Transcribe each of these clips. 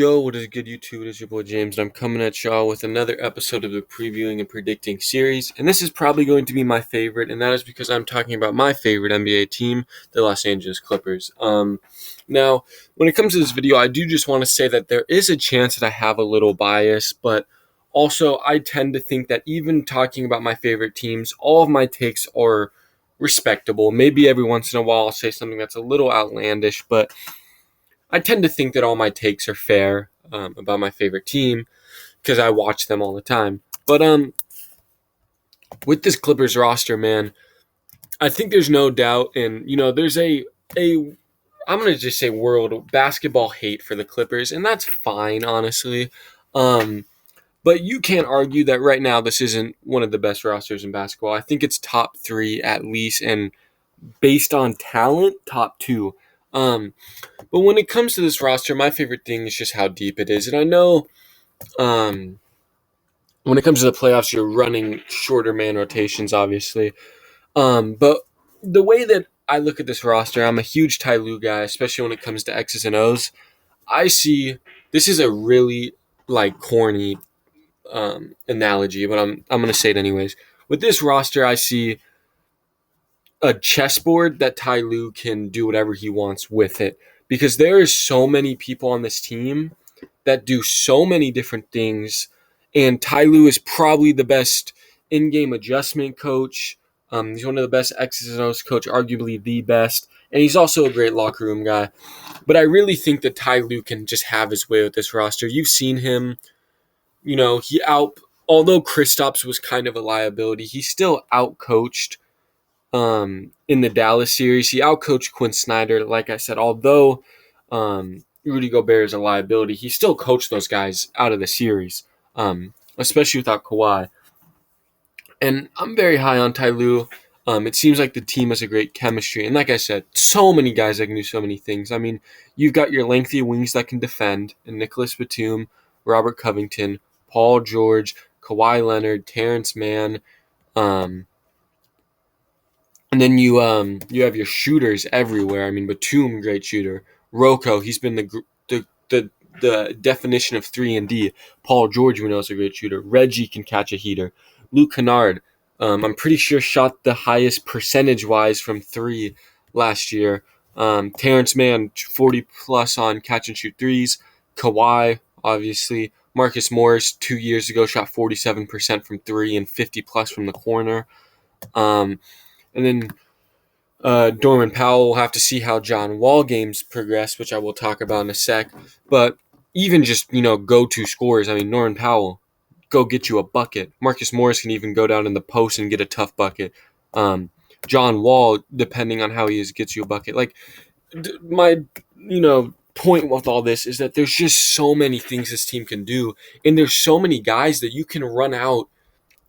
Yo, what is good, YouTube? It is your boy James, and I'm coming at y'all with another episode of the Previewing and Predicting series. And this is probably going to be my favorite, and that is because I'm talking about my favorite NBA team, the Los Angeles Clippers. Now, when it comes to this video, I do just want to say that there is a chance that I have a little bias, but also I tend to think that even talking about my favorite teams, all of my takes are respectable. Maybe every once in a while I'll say something that's a little outlandish, but I tend to think that all my takes are fair about my favorite team because I watch them all the time. But with this Clippers roster, man, I think there's no doubt, and there's a I'm gonna just say world basketball hate for the Clippers, and that's fine, honestly. But you can't argue that right now this isn't one of the best rosters in basketball. I think it's top three at least, and based on talent, top two. Um, But when it comes to this roster, my favorite thing is just how deep it is. And I know um, when it comes to the playoffs, you're running shorter man rotations, obviously. But the way that I look at this roster, I'm a huge Ty Lue guy, especially when it comes to X's and O's. I see this is a really corny analogy, but I'm gonna say it anyways. With this roster, I see a chessboard that Ty Lue can do whatever he wants with it because there are so many people on this team that do so many different things, and Ty Lue is probably the best in-game adjustment coach. He's one of the best X's and O's coach, arguably the best, and he's also a great locker room guy. But I really think that Ty Lue can just have his way with this roster. You've seen him, although Kristaps was kind of a liability, he still outcoached in the Dallas series. He outcoached Quinn Snyder, like I said, although Rudy Gobert is a liability, he still coached those guys out of the series, especially without Kawhi. And I'm very high on Ty Lue. It seems like the team has a great chemistry. And like I said, so many guys that can do so many things. I mean, you've got your lengthy wings that can defend, and Nicholas Batum, Robert Covington, Paul George, Kawhi Leonard, Terrence Mann, and then you have your shooters everywhere. I mean, Batum, great shooter. Rocco, he's been the definition of 3-and-D. Paul George, we know, is a great shooter. Reggie can catch a heater. Luke Kennard, I'm pretty sure shot the highest percentage-wise from three last year. Terrence Mann, 40-plus on catch-and-shoot threes. Kawhi, obviously. Marcus Morris, 2 years ago, shot 47% from three and 50-plus from the corner. And then Norman Powell will have to see how John Wall games progress, which I will talk about in a sec. But even just, go-to scorers, I mean, Norman Powell, go get you a bucket. Marcus Morris can even go down in the post and get a tough bucket. John Wall, depending on how he is, gets you a bucket. My, point with all this is that there's just so many things this team can do. And there's so many guys that you can run out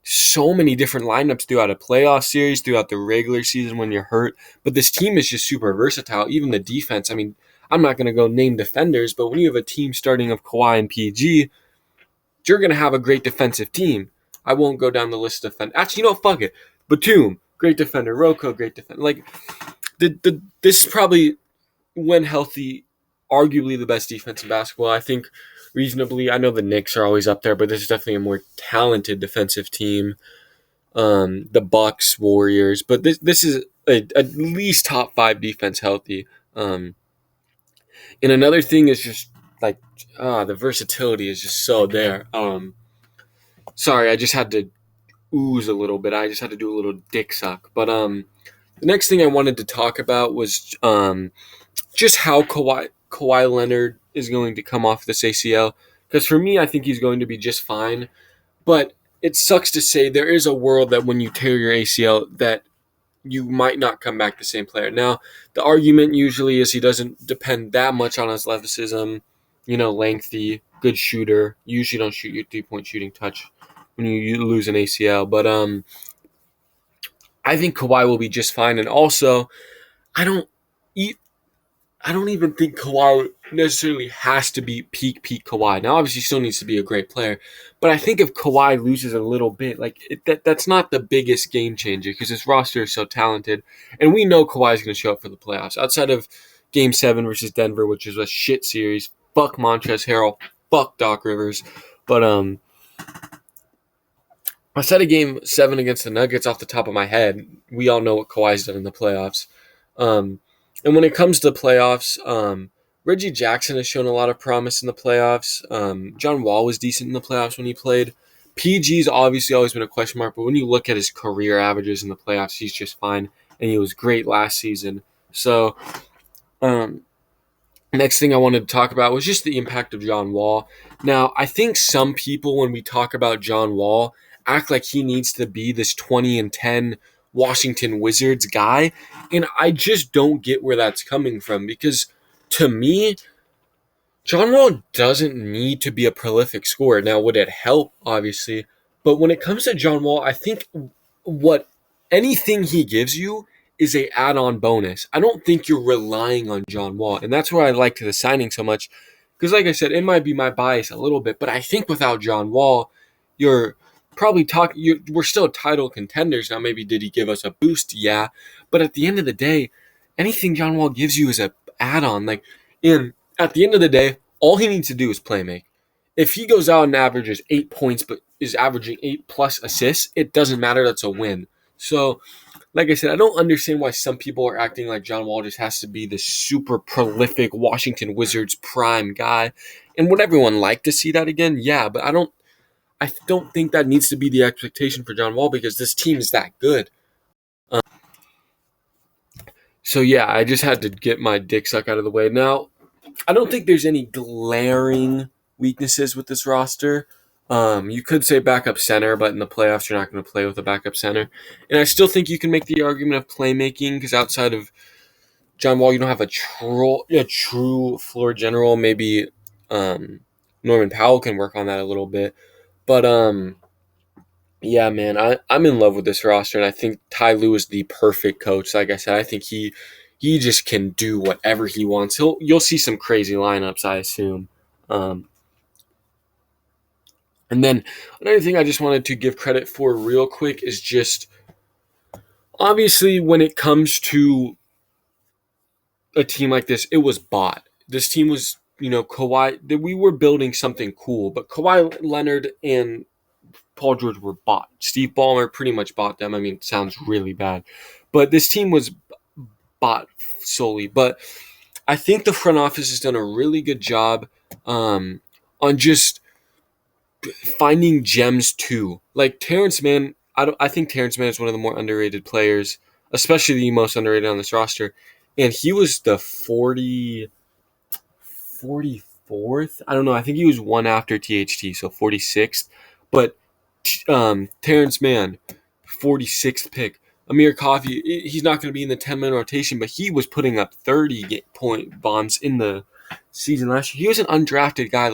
so many different lineups throughout a playoff series, throughout the regular season when you're hurt. But this team is just super versatile. Even the defense. I mean, I'm not going to go name defenders, but when you have a team starting of Kawhi and PG, you're going to have a great defensive team. I won't go down the list of defenders. Actually, fuck it. Batum, great defender. Rocco, great defender. This is probably, when healthy, arguably the best defense in basketball. I think reasonably. I know the Knicks are always up there, but this is definitely a more talented defensive team. The Bucks, Warriors, but this is at least top five defense healthy. And another thing is just the versatility is just so there. Sorry, I just had to ooze a little bit. I just had to do a little dick suck. But the next thing I wanted to talk about was just how Kawhi Leonard is going to come off this ACL. Because for me, I think he's going to be just fine. But it sucks to say there is a world that when you tear your ACL that you might not come back the same player. Now, the argument usually is he doesn't depend that much on athleticism, lengthy, good shooter. You usually don't shoot your three-point shooting touch when you lose an ACL. But I think Kawhi will be just fine. And also, I don't even think Kawhi necessarily has to be peak Kawhi. Now, obviously, he still needs to be a great player. But I think if Kawhi loses a little bit, that's not the biggest game changer because his roster is so talented. And we know Kawhi is going to show up for the playoffs. Outside of Game 7 versus Denver, which is a shit series, fuck Montrezl Harrell, fuck Doc Rivers. But I said a game 7 against the Nuggets off the top of my head. We all know what Kawhi's done in the playoffs. And when it comes to playoffs, Reggie Jackson has shown a lot of promise in the playoffs. John Wall was decent in the playoffs when he played. PG's obviously always been a question mark, but when you look at his career averages in the playoffs, he's just fine. And he was great last season. So, next thing I wanted to talk about was just the impact of John Wall. Now, I think some people, when we talk about John Wall, act like he needs to be this 20-10 Washington Wizards guy. And I just don't get where that's coming from because to me, John Wall doesn't need to be a prolific scorer. Now, would it help? Obviously. But when it comes to John Wall, I think what anything he gives you is a add-on bonus. I don't think you're relying on John Wall. And that's why I liked the signing so much. Because like I said, it might be my bias a little bit, but I think without John Wall, you're probably talking. We're still title contenders now. Maybe did he give us a boost? Yeah, but at the end of the day, anything John Wall gives you is a add-on. Like, at the end of the day, all he needs to do is play make. If he goes out and averages 8 points, but is averaging 8+ assists, it doesn't matter. That's a win. So, like I said, I don't understand why some people are acting like John Wall just has to be the super prolific Washington Wizards prime guy. And would everyone like to see that again? Yeah, but I don't think that needs to be the expectation for John Wall because this team is that good. So yeah, I just had to get my dick suck out of the way. Now, I don't think there's any glaring weaknesses with this roster. You could say backup center, but in the playoffs, you're not going to play with a backup center. And I still think you can make the argument of playmaking because outside of John Wall, you don't have a true floor general. Maybe Norman Powell can work on that a little bit. But yeah, man, I'm in love with this roster, and I think Ty Lue is the perfect coach. Like I said, I think he just can do whatever he wants. You'll see some crazy lineups, I assume. And then another thing I just wanted to give credit for real quick is just obviously when it comes to a team like this, it was bought. This team was, Kawhi. We were building something cool, but Kawhi Leonard and Paul George were bought. Steve Ballmer pretty much bought them. I mean, it sounds really bad, but this team was bought solely. But I think the front office has done a really good job on just finding gems too. Like Terrence Mann, I think Terrence Mann is one of the more underrated players, especially the most underrated on this roster. And he was the 44th. I don't know. I think he was one after THT, so 46th. But Terrence Mann, 46th pick. Amir Coffey, he's not going to be in the 10-man rotation, but he was putting up 30-point bombs in the season last year. He was an undrafted guy,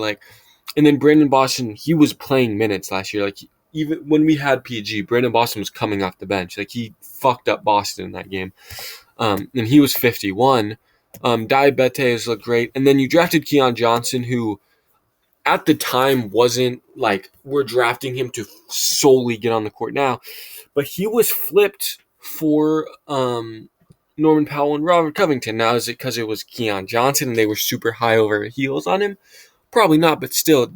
and then Brandon Boston, he was playing minutes last year. Even when we had PG, Brandon Boston was coming off the bench. He fucked up Boston in that game. And he was 51. Diabetes looked great. And then you drafted Keon Johnson, who at the time wasn't we're drafting him to solely get on the court now. But he was flipped for Norman Powell and Robert Covington. Now, is it because it was Keon Johnson and they were super high over heels on him? Probably not, but still,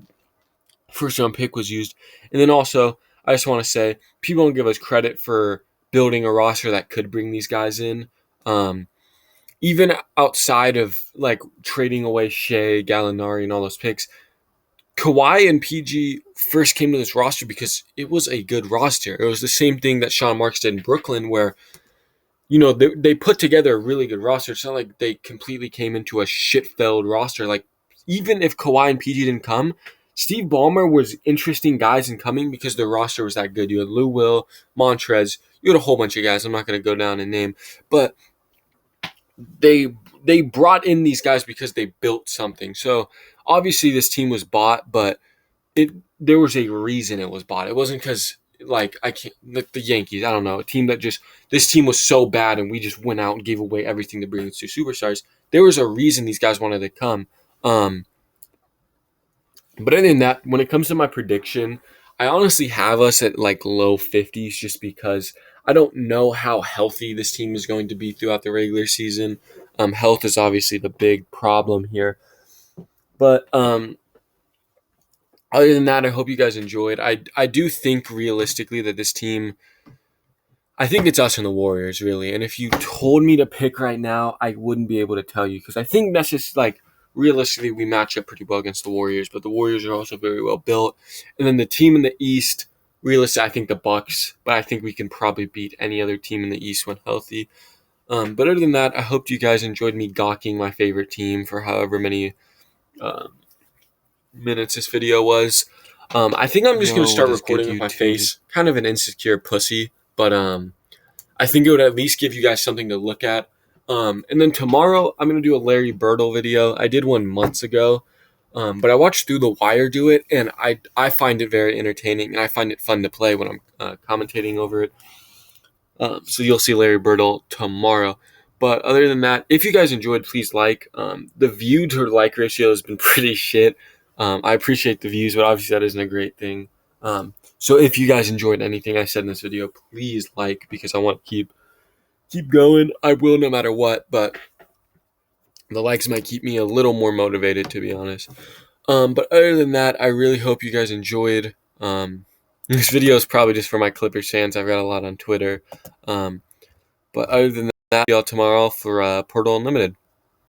first-round pick was used. And then also, I just want to say, people don't give us credit for building a roster that could bring these guys in. Even outside of trading away Shea, Gallinari, and all those picks, Kawhi and PG first came to this roster because it was a good roster. It was the same thing that Sean Marks did in Brooklyn where, they put together a really good roster. It's not like they completely came into a shit-filled roster. Even if Kawhi and PG didn't come, Steve Ballmer was interesting guys in coming because the roster was that good. You had Lou Will, Montrez. You had a whole bunch of guys. I'm not going to go down and name. But they brought in these guys because they built something. So obviously this team was bought, but there was a reason it was bought. It wasn't because the Yankees. I don't know, a team that this team was so bad and we just went out and gave away everything to bring in two superstars. There was a reason these guys wanted to come. But other than that, when it comes to my prediction, I honestly have us at low 50s just because I don't know how healthy this team is going to be throughout the regular season. Health is obviously the big problem here. But other than that, I hope you guys enjoyed. I do think realistically that this team, I think it's us and the Warriors, really. And if you told me to pick right now, I wouldn't be able to tell you because I think that's just like realistically we match up pretty well against the Warriors, but the Warriors are also very well built. And then the team in the East, realistically, I think the Bucks, but I think we can probably beat any other team in the East when healthy. But other than that, I hope you guys enjoyed me gawking my favorite team for however many um, minutes this video was. I think I'm just gonna start recording with my face. Kind of an insecure pussy, but I think it would at least give you guys something to look at. And then tomorrow I'm gonna do a Larry Birdle video. I did one months ago, but I watched Through the Wire do it, and I find it very entertaining, and I find it fun to play when I'm commentating over it. So you'll see Larry Birdle tomorrow. But other than that, if you guys enjoyed, please like. The view to like ratio has been pretty shit. I appreciate the views, but obviously that isn't a great thing. So if you guys enjoyed anything I said in this video, please like because I want to keep going. I will no matter what, but the likes might keep me a little more motivated, to be honest. But other than that, I really hope you guys enjoyed. This video is probably just for my Clippers fans. I've got a lot on Twitter. But other than that, see y'all tomorrow for Portal Unlimited.